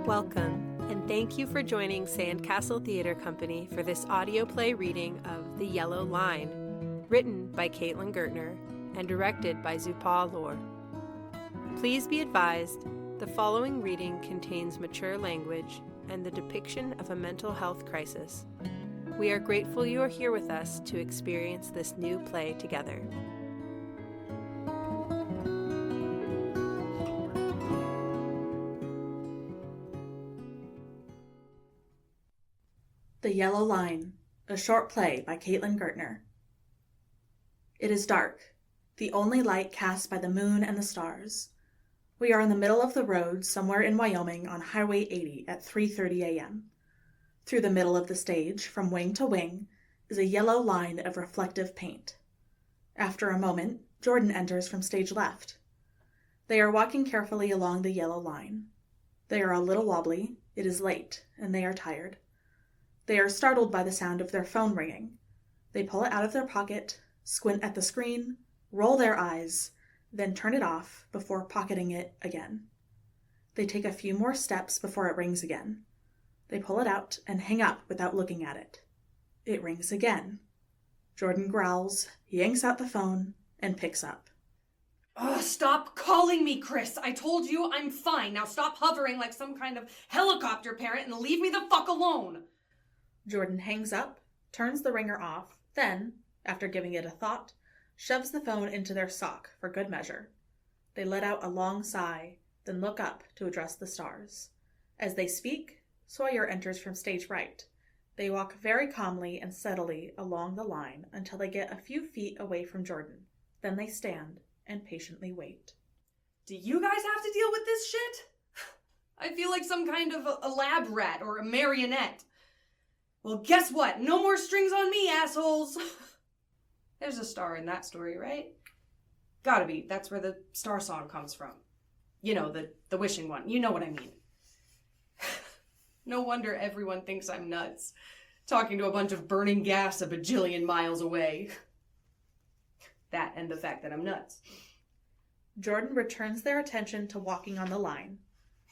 Welcome, and thank you for joining Sandcastle Theatre Company for this audio play reading of The Yellow Line, written by Caitlin Gurtner and directed by Zouapa Lor. Please be advised, the following reading contains mature language and the depiction of a mental health crisis. We are grateful you are here with us to experience this new play together. The Yellow Line, a short play by Caitlin Gurtner. It is dark, the only light cast by the moon and the stars. We are in the middle of the road somewhere in Wyoming on Highway 80 at 3:30 a.m. Through the middle of the stage, from wing to wing, is a yellow line of reflective paint. After a moment, Jordan enters from stage left. They are walking carefully along the yellow line. They are a little wobbly, it is late, and they are tired. They are startled by the sound of their phone ringing. They pull it out of their pocket, squint at the screen, roll their eyes, then turn it off before pocketing it again. They take a few more steps before it rings again. They pull it out and hang up without looking at it. It rings again. Jordan growls, yanks out the phone, and picks up. Stop calling me, Chris. I told you I'm fine. Now stop hovering like some kind of helicopter parent and leave me the fuck alone. Jordan hangs up, turns the ringer off, then, after giving it a thought, shoves the phone into their sock for good measure. They let out a long sigh, then look up to address the stars. As they speak, Sawyer enters from stage right. They walk very calmly and steadily along the line until they get a few feet away from Jordan. Then they stand and patiently wait. Do you guys have to deal with this shit? I feel like some kind of a lab rat or a marionette. Well, guess what? No more strings on me, assholes! There's a star in that story, right? Gotta be. That's where the star song comes from. You know, the wishing one. You know what I mean. No wonder everyone thinks I'm nuts. Talking to a bunch of burning gas a bajillion miles away. That and the fact that I'm nuts. Jordan returns their attention to walking on the line.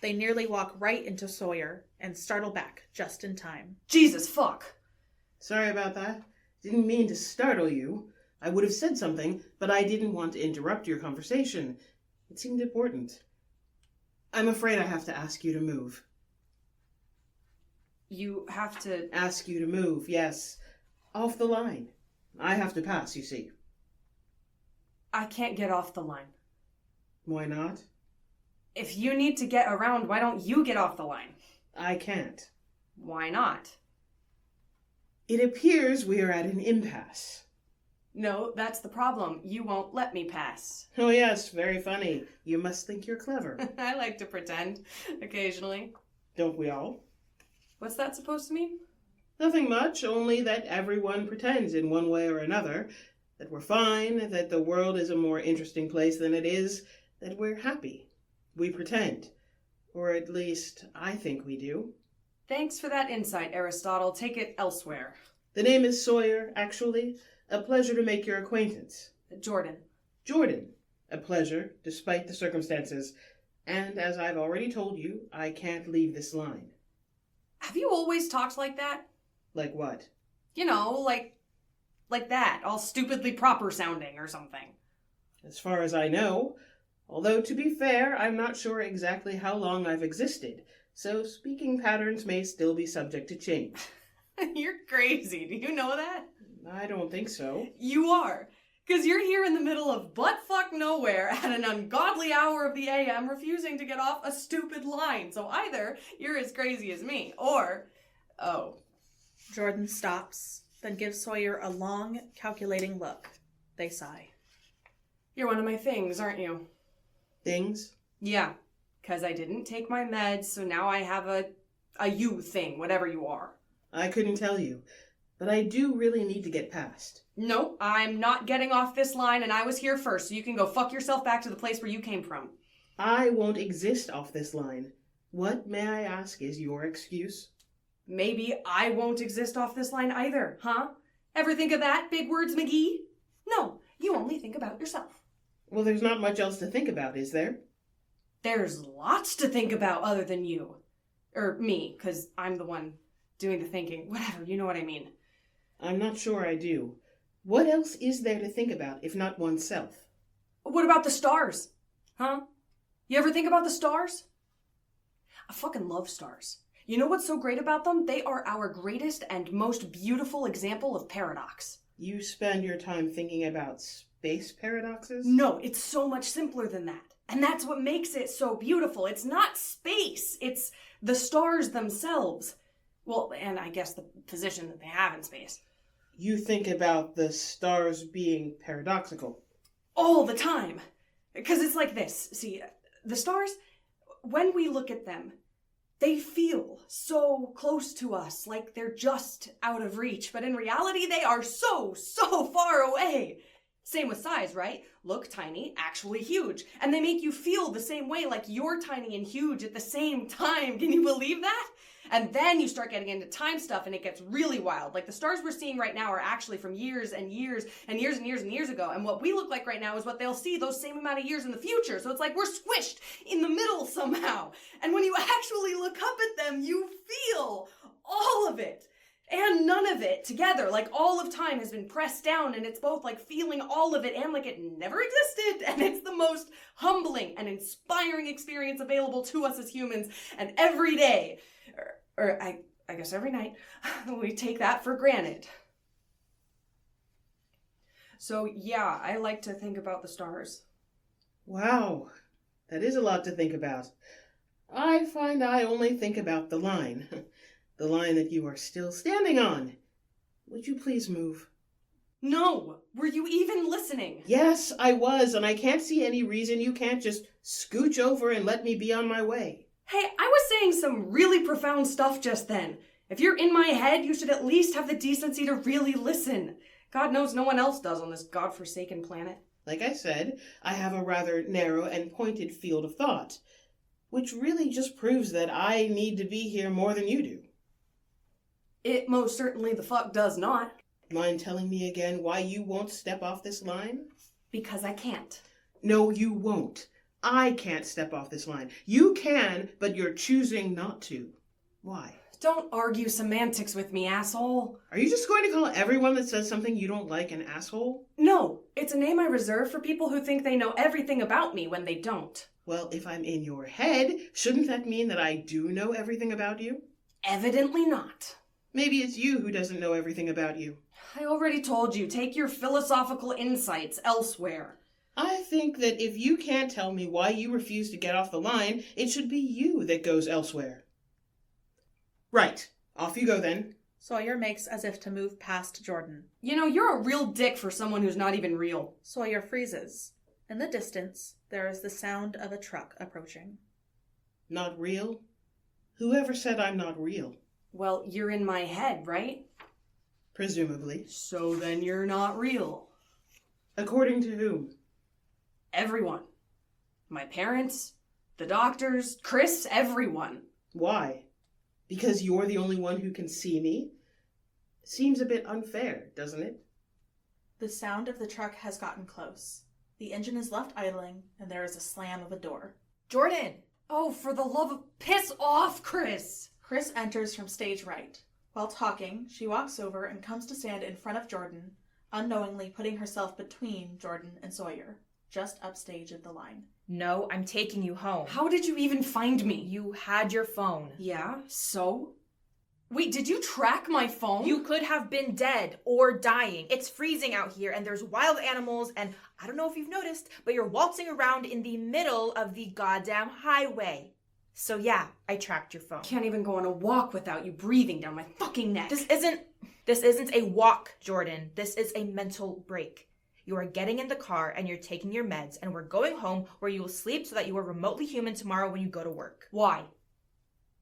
They nearly walk right into Sawyer and startle back just in time. Jesus fuck! Sorry about that. Didn't mean to startle you. I would have said something, but I didn't want to interrupt your conversation. It seemed important. I'm afraid I have to ask you to move. You have to... Ask you to move, yes. Off the line. I have to pass, you see. I can't get off the line. Why not? If you need to get around, why don't you get off the line? I can't. Why not? It appears we are at an impasse. No, that's the problem. You won't let me pass. Oh yes, very funny. You must think you're clever. I like to pretend, occasionally. Don't we all? What's that supposed to mean? Nothing much, only that everyone pretends in one way or another. That we're fine, that the world is a more interesting place than it is, that we're happy. We pretend. Or at least, I think we do. Thanks for that insight, Aristotle. Take it elsewhere. The name is Sawyer, actually. A pleasure to make your acquaintance. Jordan. Jordan. A pleasure, despite the circumstances. And as I've already told you, I can't leave this line. Have you always talked like that? Like what? You know, like that, all stupidly proper sounding or something. As far as I know. Although, to be fair, I'm not sure exactly how long I've existed, so speaking patterns may still be subject to change. You're crazy. Do you know that? I don't think so. You are. Because you're here in the middle of butt-fuck nowhere at an ungodly hour of the AM refusing to get off a stupid line. So either you're as crazy as me, or... Oh. Jordan stops, then gives Sawyer a long, calculating look. They sigh. You're one of my things, aren't you? Things? Yeah, because I didn't take my meds, so now I have a you thing, whatever you are. I couldn't tell you, but I do really need to get past. Nope, I'm not getting off this line, and I was here first, so you can go fuck yourself back to the place where you came from. I won't exist off this line. What, may I ask, is your excuse? Maybe I won't exist off this line either, huh? Ever think of that, big words, McGee? No, you only think about yourself. Well, there's not much else to think about, is there? There's lots to think about other than you. Or me, because I'm the one doing the thinking. Whatever, you know what I mean. I'm not sure I do. What else is there to think about, if not oneself? What about the stars? Huh? You ever think about the stars? I fucking love stars. You know what's so great about them? They are our greatest and most beautiful example of paradox. You spend your time thinking about space paradoxes? No, it's so much simpler than that. And that's what makes it so beautiful. It's not space. It's the stars themselves. Well, and I guess the position that they have in space. You think about the stars being paradoxical. All the time. Because it's like this. See, the stars, when we look at them, they feel so close to us, like they're just out of reach. But in reality, they are so far away. Same with size, right? Look tiny, actually huge. And they make you feel the same way, like you're tiny and huge at the same time. Can you believe that? And then you start getting into time stuff and it gets really wild. Like the stars we're seeing right now are actually from years and years and years and years and years ago. And what we look like right now is what they'll see those same amount of years in the future. So it's like we're squished in the middle somehow. And when you actually look up at them, you feel all of it. And none of it together, like all of time has been pressed down and it's both like feeling all of it and like it never existed. And it's the most humbling and inspiring experience available to us as humans. And every day, or I guess every night, we take that for granted. So yeah, I like to think about the stars. Wow, that is a lot to think about. I find I only think about the line. The line that you are still standing on. Would you please move? No! Were you even listening? Yes, I was, and I can't see any reason you can't just scooch over and let me be on my way. Hey, I was saying some really profound stuff just then. If you're in my head, you should at least have the decency to really listen. God knows no one else does on this godforsaken planet. Like I said, I have a rather narrow and pointed field of thought, which really just proves that I need to be here more than you do. It most certainly the fuck does not. Mind telling me again why you won't step off this line? Because I can't. No, you won't. I can't step off this line. You can, but you're choosing not to. Why? Don't argue semantics with me, asshole. Are you just going to call everyone that says something you don't like an asshole? No, it's a name I reserve for people who think they know everything about me when they don't. Well, if I'm in your head, shouldn't that mean that I do know everything about you? Evidently not. Maybe it's you who doesn't know everything about you. I already told you, take your philosophical insights elsewhere. I think that if you can't tell me why you refuse to get off the line, it should be you that goes elsewhere. Right. Off you go then. Sawyer makes as if to move past Jordan. You know, you're a real dick for someone who's not even real. Sawyer freezes. In the distance, there is the sound of a truck approaching. Not real? Whoever said I'm not real? Well, you're in my head, right? Presumably. So then you're not real. According to whom? Everyone. My parents, the doctors, Chris, everyone. Why? Because you're the only one who can see me? Seems a bit unfair, doesn't it? The sound of the truck has gotten close. The engine is left idling, and there is a slam of a door. Jordan! Oh, for the love of... Piss off, Chris! Chris enters from stage right. While talking, she walks over and comes to stand in front of Jordan, unknowingly putting herself between Jordan and Sawyer, just upstage of the line. No, I'm taking you home. How did you even find me? You had your phone. Yeah, so? Wait, did you track my phone? You could have been dead or dying. It's freezing out here and there's wild animals and I don't know if you've noticed, but you're waltzing around in the middle of the goddamn highway. So yeah, I tracked your phone. Can't even go on a walk without you breathing down my fucking neck. This isn't a walk, Jordan. This is a mental break. You are getting in the car and you're taking your meds and we're going home where you will sleep so that you are remotely human tomorrow when you go to work. Why?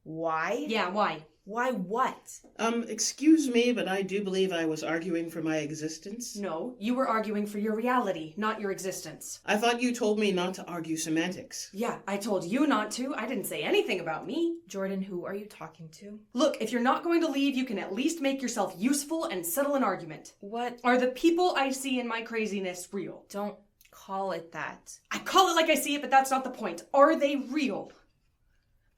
Why? Yeah, why? Why what? Excuse me, but I do believe I was arguing for my existence. No, you were arguing for your reality, not your existence. I thought you told me not to argue semantics. Yeah, I told you not to. I didn't say anything about me. Jordan, who are you talking to? Look, if you're not going to leave, you can at least make yourself useful and settle an argument. What? Are the people I see in my craziness real? Don't call it that. I call it like I see it, but that's not the point. Are they real?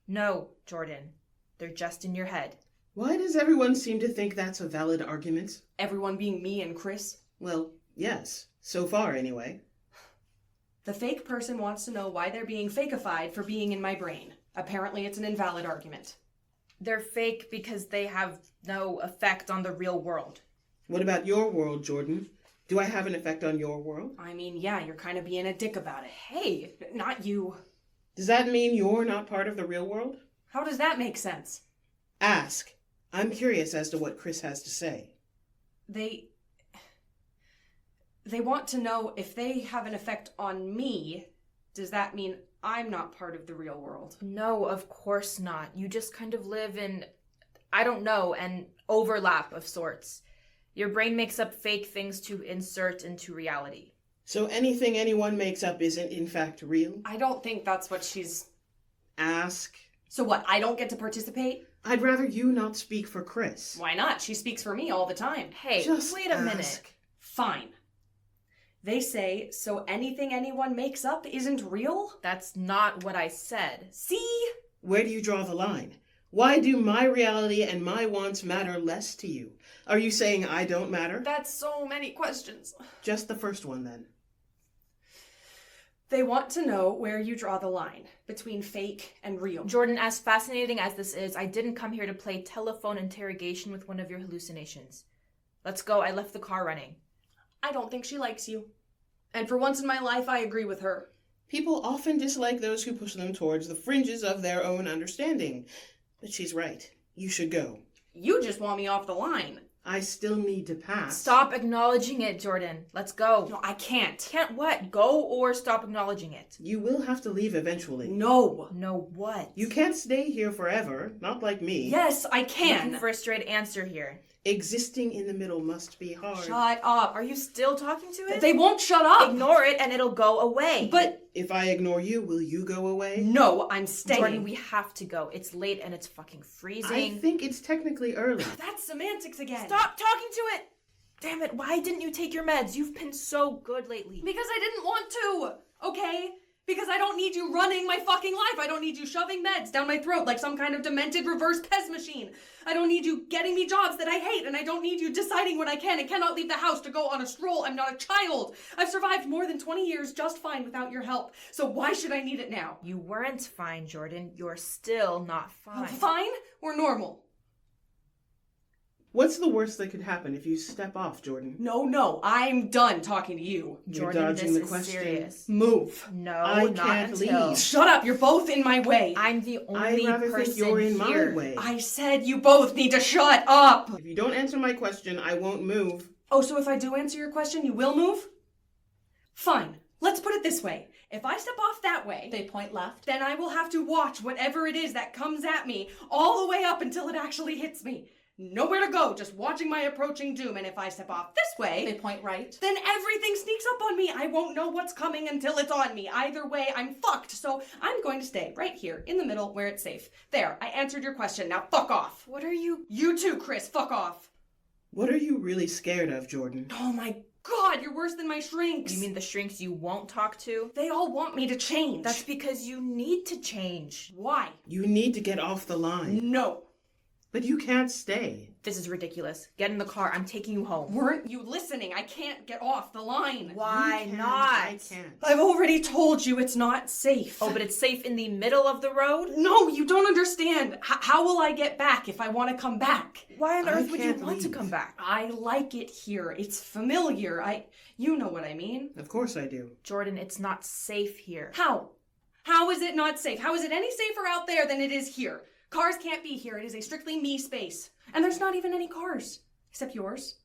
No, Jordan. They're just in your head. Why does everyone seem to think that's a valid argument? Everyone being me and Chris? Well, yes. So far, anyway. The fake person wants to know why they're being fakeified for being in my brain. Apparently it's an invalid argument. They're fake because they have no effect on the real world. What about your world, Jordan? Do I have an effect on your world? I mean, yeah, you're kind of being a dick about it. Hey, not you. Does that mean you're not part of the real world? How does that make sense? Ask. I'm curious as to what Chris has to say. They want to know if they have an effect on me, does that mean I'm not part of the real world? No, of course not. You just kind of live in, I don't know, an overlap of sorts. Your brain makes up fake things to insert into reality. So anything anyone makes up isn't in fact real? I don't think that's what she's... Ask. So what, I don't get to participate? I'd rather you not speak for Chris. Why not? She speaks for me all the time. Hey, Just wait a ask. minute. Fine. They say, so anything anyone makes up isn't real? That's not what I said. See? Where do you draw the line? Why do my reality and my wants matter less to you? Are you saying I don't matter? That's so many questions. Just the first one, then. They want to know where you draw the line between fake and real. Jordan, as fascinating as this is, I didn't come here to play telephone interrogation with one of your hallucinations. Let's go. I left the car running. I don't think she likes you. And for once in my life, I agree with her. People often dislike those who push them towards the fringes of their own understanding. But she's right. You should go. You just want me off the line. I still need to pass. Stop acknowledging it, Jordan. Let's go. No, I can't. Can't what? Go or stop acknowledging it. You will have to leave eventually. No. No what? You can't stay here forever, not like me. Yes, I Looking can. for a straight answer here. Existing in the middle must be hard. Shut up. Are you still talking to it? They won't shut up. Ignore it and it'll go away. But If I ignore you, will you go away? no, I'm staying. Jordan, we have to go. It's late and it's fucking freezing. I think it's technically early. That's semantics again. Stop talking to it! Damn it, why didn't you take your meds? You've been so good lately. Because I didn't want to, okay? Because I don't need you running my fucking life. I don't need you shoving meds down my throat like some kind of demented reverse Pez machine. I don't need you getting me jobs that I hate, and I don't need you deciding when I can and cannot leave the house to go on a stroll. I'm not a child. I've survived more than 20 years just fine without your help. So why should I need it now? You weren't fine, Jordan. You're still not fine. Fine or normal? What's the worst that could happen if you step off, Jordan? No, I'm done talking to you. You're Jordan, dodging this the is question. serious. Move. No, I not can't until. leave. Shut up, you're both in my way. I'm the I'd only rather person think you're in here. my way. I said you both need to shut up. If you don't answer my question, I won't move. Oh, so if I do answer your question, you will move? Fine. Let's put it this way. If I step off that way, They point left. then I will have to watch whatever it is that comes at me all the way up until it actually hits me. Nowhere to go, just watching my approaching doom. And if I step off this They way, point right. then everything sneaks up on me. I won't know what's coming until it's on me. Either way, I'm fucked. So I'm going to stay right here in the middle where it's safe. There, I answered your question. Now fuck off. What are you... You too, Chris. Fuck off. What are you really scared of, Jordan? Oh my God, you're worse than my shrinks. You mean the shrinks you won't talk to? They all want me to change. That's because you need to change. why. You need to get off the line. No. But you can't stay. This is ridiculous. Get in the car. I'm taking you home. Weren't you listening? I can't get off the line. Why You can't, not? I can't. I've already told you it's not safe. Oh, but it's safe in the middle of the road? No, you don't understand. How will I get back if I want to come back? Why on I earth would you can't want to leave. come back? I like it here. It's familiar. You know what I mean. Of course I do. Jordan, it's not safe here. How? How is it not safe? How is it any safer out there than it is here? Cars can't be here. It is a strictly me space. And there's not even any cars. Except yours.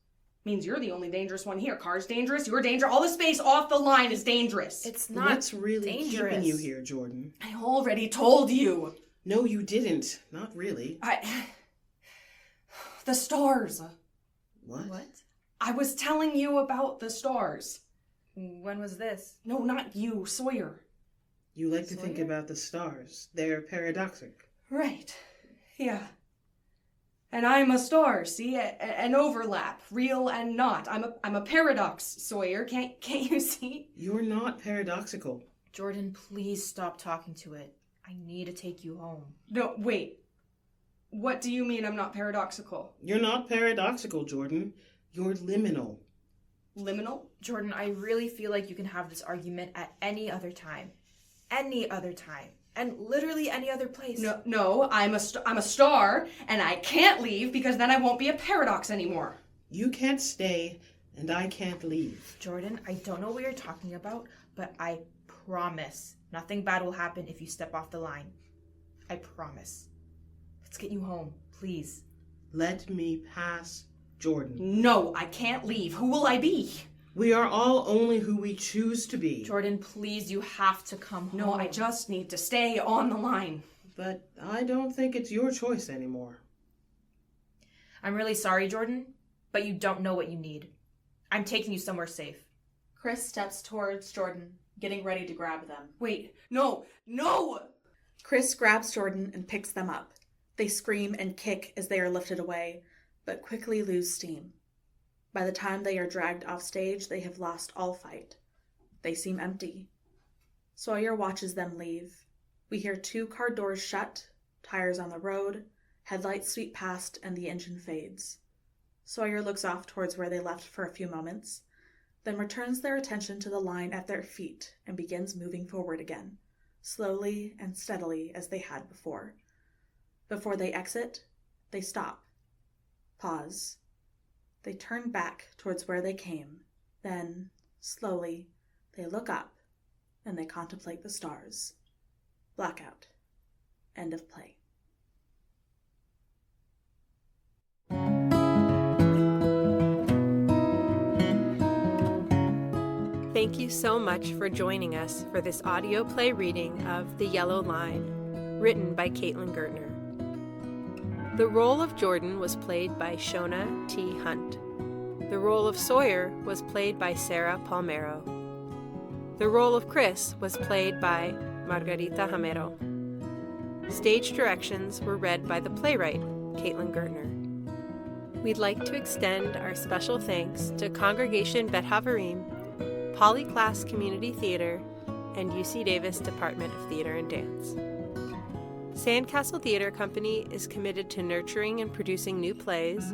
Means you're the only dangerous one here. Car's dangerous, you're dangerous. All the space off the line is dangerous. It's not What's really dangerous. keeping you here, Jordan? I already told you. No, you didn't. Not really. The stars. What? What? I was telling you about the stars. When was this? No, not you, Sawyer. You like to think Sawyer? about the stars. They're paradoxic. Right. Yeah. And I'm a star, see? An overlap, real and not. I'm a paradox, Sawyer. Can't you see? You're not paradoxical. Jordan, please stop talking to it. I need to take you home. No, wait. What do you mean I'm not paradoxical? You're not paradoxical, Jordan. You're liminal. Liminal? Jordan, I really feel like you can have this argument at any other time. Any other time. And literally any other place. No, I'm a star, and I can't leave because then I won't be a paradox anymore. You can't stay, and I can't leave. Jordan, I don't know what you're talking about, but I promise nothing bad will happen if you step off the line. I promise. Let's get you home, please. Let me pass, Jordan. No, I can't leave. Who will I be? We are all only who we choose to be. Jordan, please, you have to come home. No, I just need to stay on the line. But I don't think it's your choice anymore. I'm really sorry, Jordan, but you don't know what you need. I'm taking you somewhere safe. Chris steps towards Jordan, getting ready to grab them. Wait, no! Chris grabs Jordan and picks them up. They scream and kick as they are lifted away, but quickly lose steam. By the time they are dragged off stage, they have lost all fight. They seem empty. Sawyer watches them leave. We hear 2 car doors shut, tires on the road, headlights sweep past, and the engine fades. Sawyer looks off towards where they left for a few moments, then returns their attention to the line at their feet and begins moving forward again, slowly and steadily as they had before. Before they exit, they stop, pause. They turn back towards where they came. Then, slowly, they look up and they contemplate the stars. Blackout. End of play. Thank you so much for joining us for this audio play reading of The Yellow Line, written by Caitlin Gurtner. The role of Jordan was played by Shoana T. Hunt. The role of Sawyer was played by Sarah Palmero. The role of Chris was played by Margarita Jamero. Stage directions were read by the playwright, Caitlin Gurtner. We'd like to extend our special thanks to Congregation Bet Havarim, Polyclass Community Theater, and UC Davis Department of Theater and Dance. Sandcastle Theater Company is committed to nurturing and producing new plays,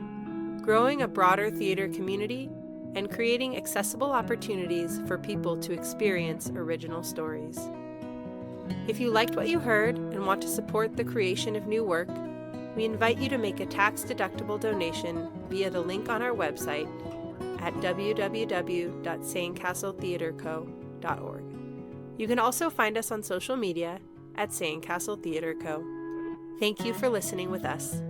growing a broader theater community, and creating accessible opportunities for people to experience original stories. If you liked what you heard and want to support the creation of new work, we invite you to make a tax-deductible donation via the link on our website at www.sandcastletheaterco.org. You can also find us on social media at Sandcastle Theater Co. Thank you for listening with us.